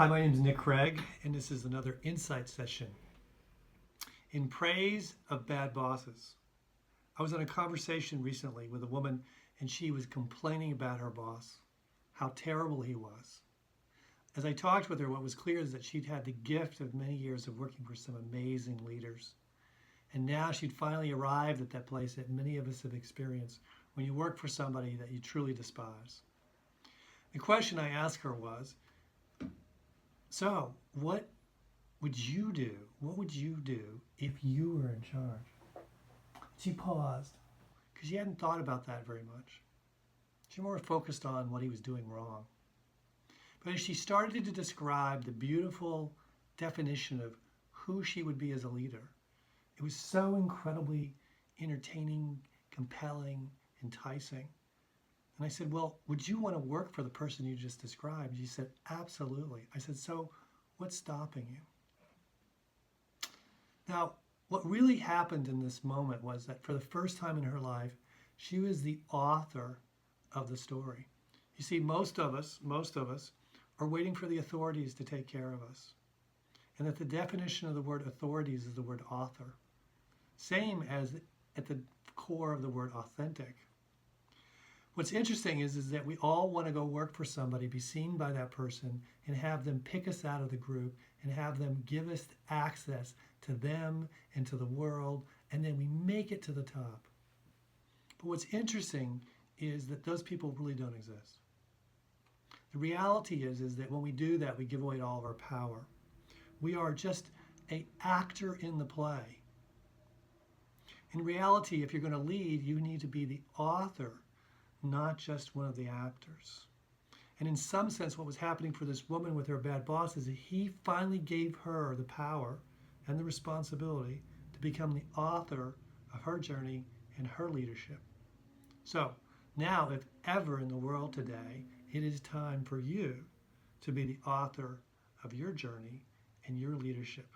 Hi, my name is Nick Craig, and this is another insight session. In praise of bad bosses, I was in a conversation recently with a woman, and she was complaining about her boss, how terrible he was. As I talked with her, what was clear is that she'd had the gift of many years of working for some amazing leaders. And now she'd finally arrived at that place that many of us have experienced when you work for somebody that you truly despise. The question I asked her was, so, what would you do? What would you do if you were in charge? She paused because she hadn't thought about that very much. She more focused on what he was doing wrong. But as she started to describe the beautiful definition of who she would be as a leader, it was so incredibly entertaining, compelling, enticing. And I said, well, would you want to work for the person you just described? She said, absolutely. I said, so what's stopping you? Now, what really happened in this moment was that for the first time in her life, she was the author of the story. You see, most of us are waiting for the authorities to take care of us. And that the definition of the word authorities is the word author. Same as at the core of the word authentic. What's interesting is that we all want to go work for somebody, be seen by that person, and have them pick us out of the group and have them give us access to them and to the world, and then we make it to the top. But what's interesting is that those people really don't exist. The reality is that when we do that, we give away all of our power. We are just an actor in the play. In reality, if you're going to lead, you need to be the author, not just one of the actors. And in some sense, what was happening for this woman with her bad boss is that he finally gave her the power and the responsibility to become the author of her journey and her leadership. So now, if ever in the world today, it is time for you to be the author of your journey and your leadership.